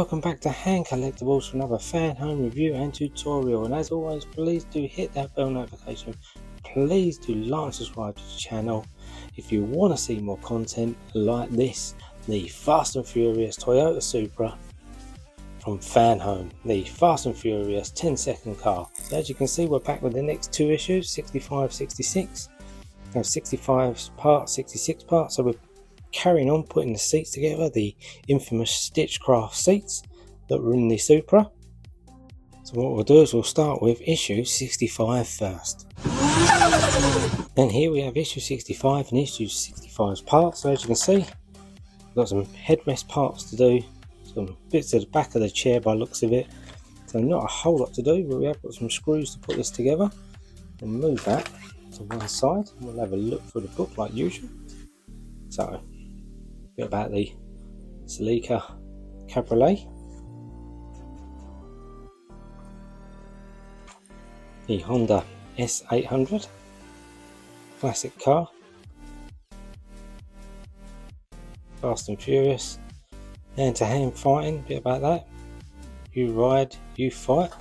welcome back to Hand Collectibles for another Fanhome review and tutorial. And as always, please do hit that bell notification. Please do like and subscribe to the channel if you want to see more content like this. The Fast and Furious Toyota Supra from Fanhome, the Fast and Furious 10-second car. So as you can see, we're back with the next two issues, 65, 66. Now 65 parts, 66 parts. So we're carrying on putting the seats together, the infamous Stitchcraft seats that were in the Supra. So what we'll do is we'll start with issue 65 first. And here we have issue 65 and issue 65's parts. So as you can see, we've got some headrest parts to do, some bits at the back of the chair by looks of it. So not a whole lot to do, but we have got some screws to put this together. We'll move that to one side and we'll have a look through the book like usual. So bit about the Celica Cabriolet, the Honda S800 classic car, Fast and Furious, hand-to-hand fighting, bit about that, you ride, you fight.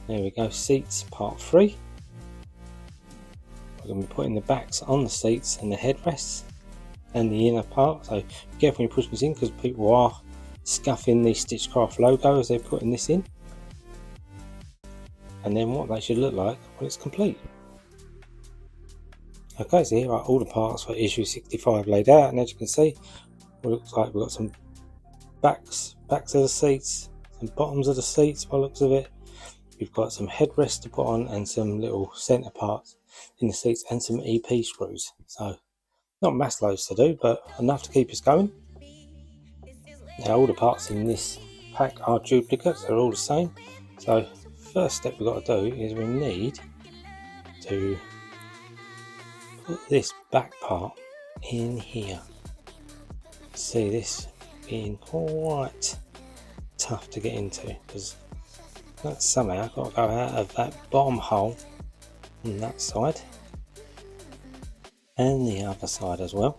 There we go, seats part 3. We're going to be putting the backs on the seats and the headrests and the inner part, so be careful when you push this in because people are scuffing the Stitchcraft logo as they're putting this in. And then what they should look like when it's complete. Okay, so here are all the parts for issue 65 laid out, and as you can see, it looks like we've got some backs of the seats, some bottoms of the seats by the looks of it. We've got some headrests to put on and some little centre parts in the seats and some EP screws. So not mass loads to do, but enough to keep us going. Now all the parts in this pack are duplicates, they're all the same. So first step we've got to do is we need to put this back part in here. See, this being quite tough to get into because that's somehow got to go out of that bottom hole on that side and the other side as well.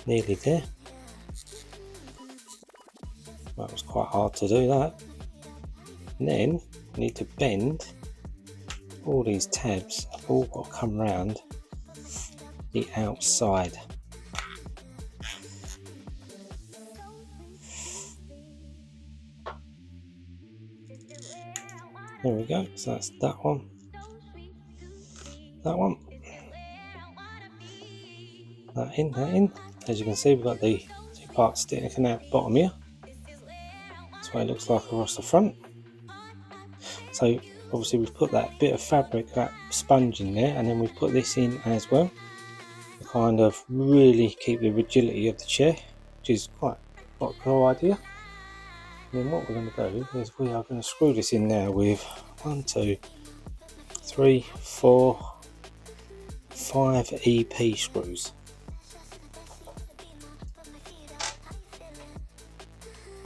Nearly there. That was quite hard to do that. And then we need to bend all these tabs, have all got to come round the outside. There we go, so that's that one, that one, that in. As you can see, we've got the two parts sticking out the bottom here. That's what it looks like across the front. So obviously we've put that bit of fabric, that sponge in there, and then we've put this in as well to kind of really keep the rigidity of the chair, which is quite a cool idea. And then what we're going to do is we are going to screw this in now with 1, 2, 3, 4, 5 EP screws.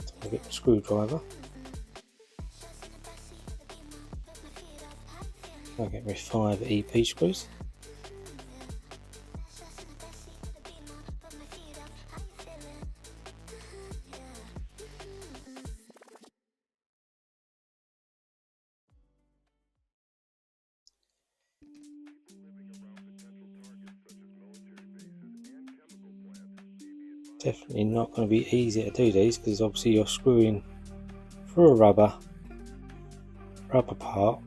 So we'll get the screwdriver. I'll get me 5 EP screws. Definitely not going to be easy to do these because obviously you're screwing through a rubber part,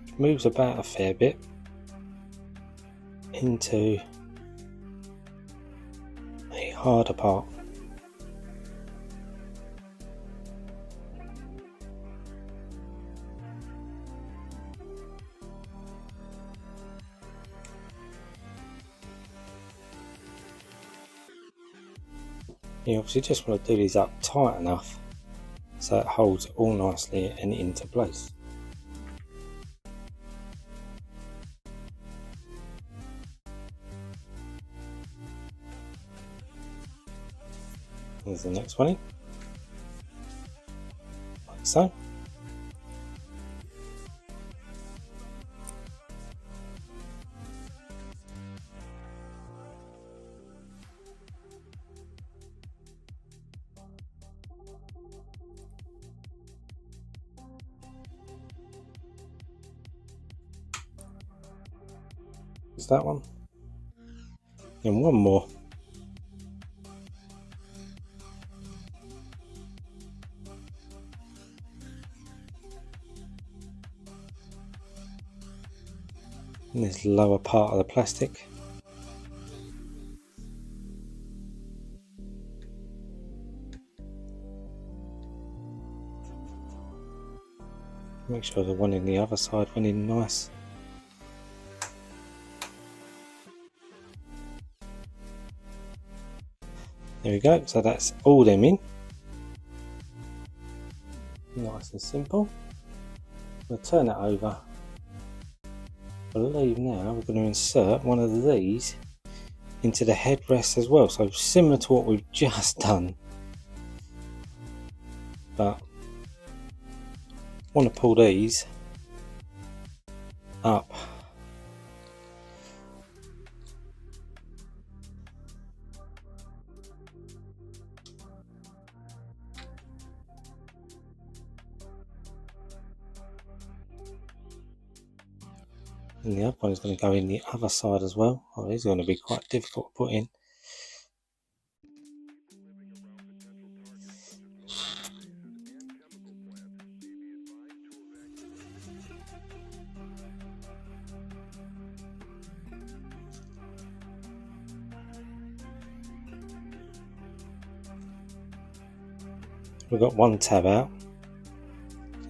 which moves about a fair bit, into a harder part. You obviously just want to do these up tight enough so it holds all nicely and into place. Here's the next one in, like so. There's that one. And one more. And this lower part of the plastic. Make sure the one in the other side went in nice. There we go, so that's all them in. Nice and simple. We'll turn it over. I believe now we're going to insert one of these into the headrest as well, so similar to what we've just done. But I want to pull these up. And the other one is going to go in the other side as well. Oh, these are going to be quite difficult to put in. We've got one tab out.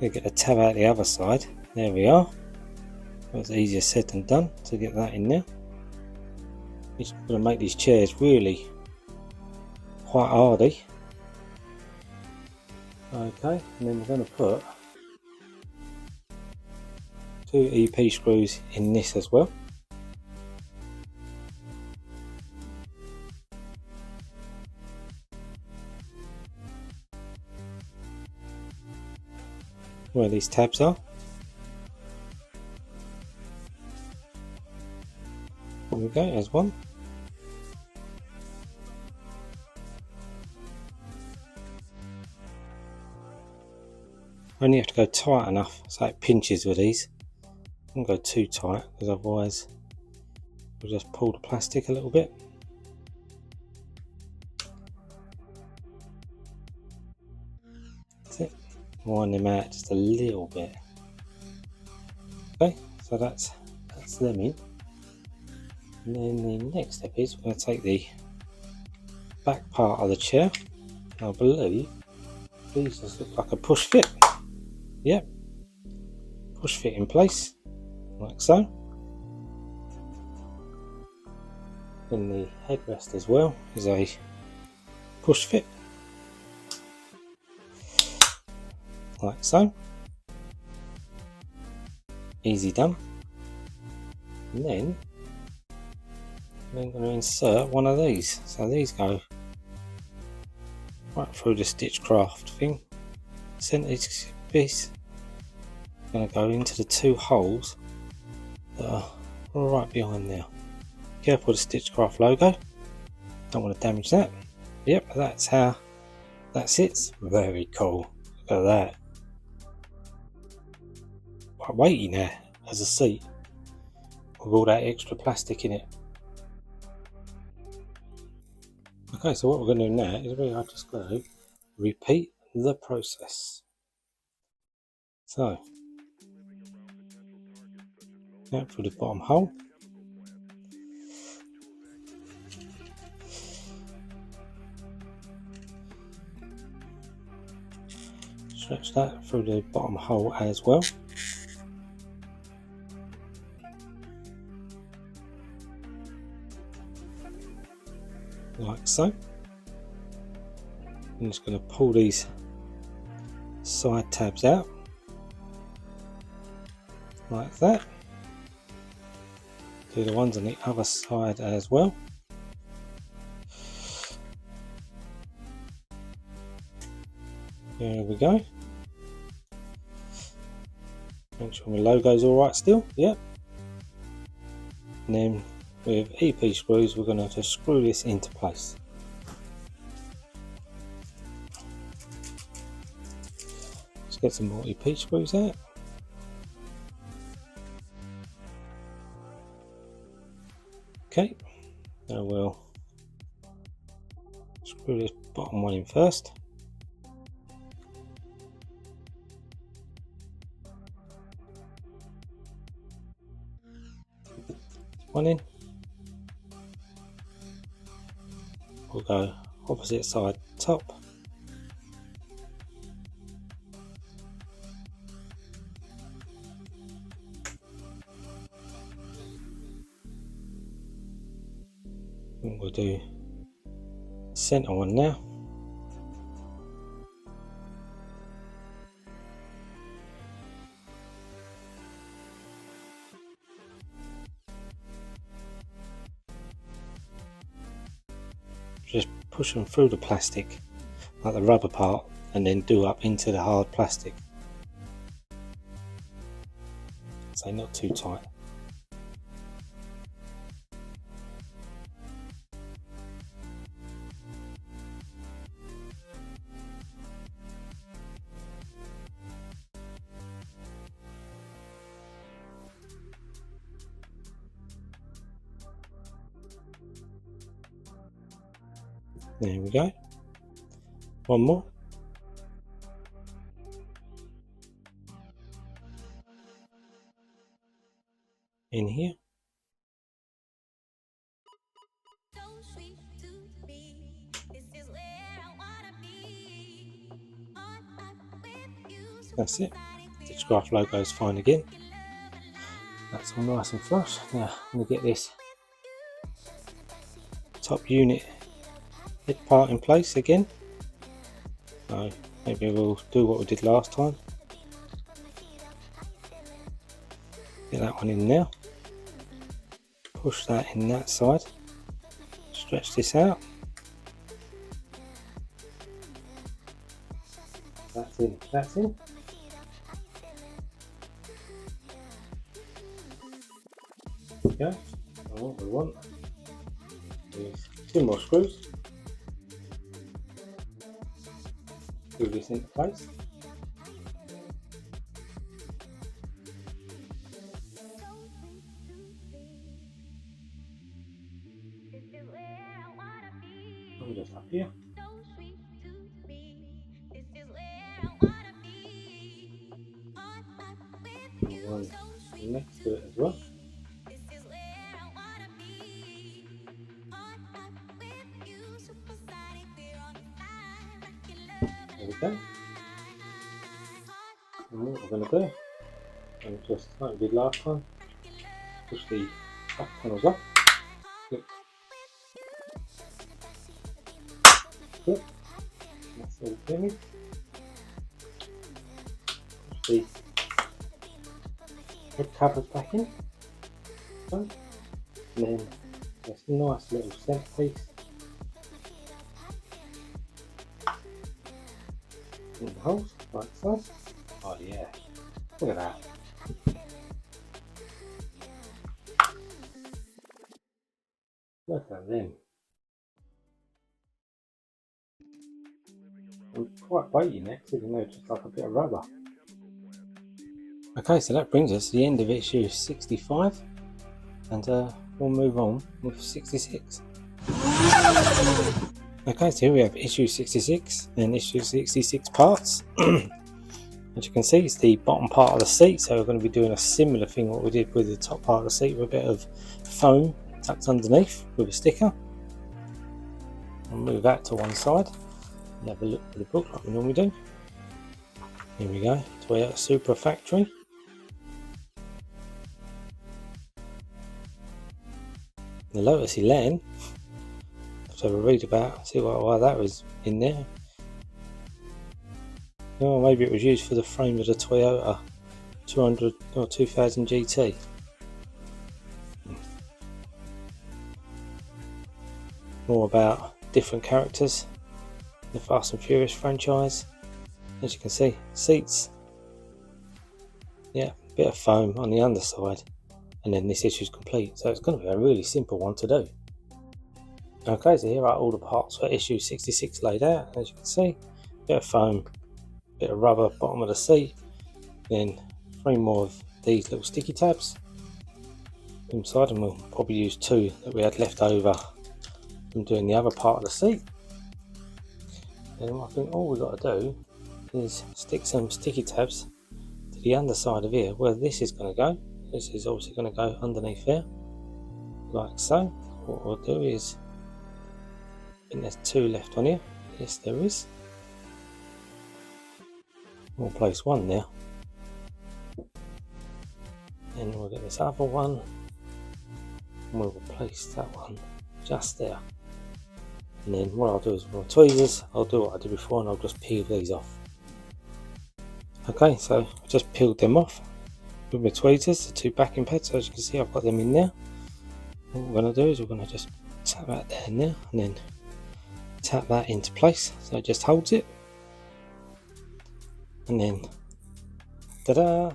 So get the tab out the other side. There we are. It's easier said than done to get that in there. It's going to make these chairs really quite hardy. Okay, and then we're going to put 2 EP screws in this as well. Where these tabs are. There we go, there's one. Only have to go tight enough so it pinches with these. Don't go too tight because otherwise we'll just pull the plastic a little bit. That's it. Wind them out just a little bit. Okay, so that's them in. And then the next step is we're going to take the back part of the chair. I believe these just look like a push fit. Yep, push fit in place, like so. In the headrest as well is a push fit, like so. Easy done. And then I'm going to insert one of these. So these go right through the Stitchcraft thing. Centre piece. Going to go into the 2 holes that are right behind there. Careful with the Stitchcraft logo. Don't want to damage that. Yep, that's how that sits. Very cool. Look at that. Quite weighty now as a seat with all that extra plastic in it. Okay, so what we're going to do now is we are just going to repeat the process. So, out through the bottom hole. Stretch that through the bottom hole as well. Like so. I'm just going to pull these side tabs out. Like that. Do the ones on the other side as well. There we go. Make sure my logo's alright still. Yep. And then with EP screws we're going to just screw this into place. Let's get some more EP screws out. Okay, so we'll screw this bottom one in first. One in. We'll go opposite side top. And we'll do center one now. Just push them through the plastic, like the rubber part, and then do up into the hard plastic. So not too tight. There we go. One more. In here. That's it. Stitchcraft logo is fine again. That's all nice and flush. Now I'm going to get this top unit head part in place again. So maybe we'll do what we did last time. Get that one in now. Push that in that side. Stretch this out. That's in. That's in. There we go. And what we want is 2 more screws. Screw this into place. And just up here. And one next to it as well. There we go. And what we're going to do, and just like we did last time, push the back panels up. Click. Click. That's all finished. Push the head covers back in. And then this nice little centerpiece in the holes, like so. Oh yeah, look at that. Look at them. I'm quite weighty next, even though it's just like a bit of rubber. Okay, so that brings us to the end of issue 65, and we'll move on with 66. Okay, so here we have issue 66 and issue 66 parts. As you can see, it's the bottom part of the seat, so we're going to be doing a similar thing what we did with the top part of the seat, with a bit of foam tucked underneath with a sticker. I'll move that to one side and have a look at the book like we normally do. Here we go, Toyota Supra factory. The Lotus Elan, let's have a read about, see why that was in there. Oh, maybe it was used for the frame of the Toyota 200 or 2000 GT. More about different characters in the Fast and Furious franchise. As you can see, seats, yeah, bit of foam on the underside, and then this issue is complete. So it's going to be a really simple one to do. Okay, so here are all the parts for issue 66 laid out. As you can see, bit of foam, bit of rubber bottom of the seat, then 3 more of these little sticky tabs, inside, and we'll probably use 2 that we had left over from doing the other part of the seat. And I think all we've got to do is stick some sticky tabs to the underside of here where this is going to go. This is obviously going to go underneath there, like so. What we'll do is, I think there's 2 left on here. Yes, there is. We'll place 1 there, and we'll get this other one, and we'll place that one just there. And then what I'll do is with my tweezers, I'll do what I did before, and I'll just peel these off. Okay, so I just peeled them off with my tweezers, the 2 backing pads. So as you can see, I've got them in there. What we're going to do is we're going to just tap that there and there, and then tap that into place so it just holds it. And then, ta-da!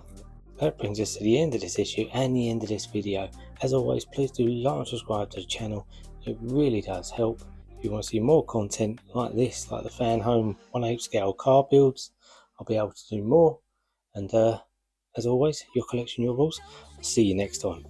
That brings us to the end of this issue and the end of this video. As always, please do like and subscribe to the channel. It really does help. If you want to see more content like this, like the Fanhome 1/8 scale car builds, I'll be able to do more. And as always, your collection, your rules. See you next time.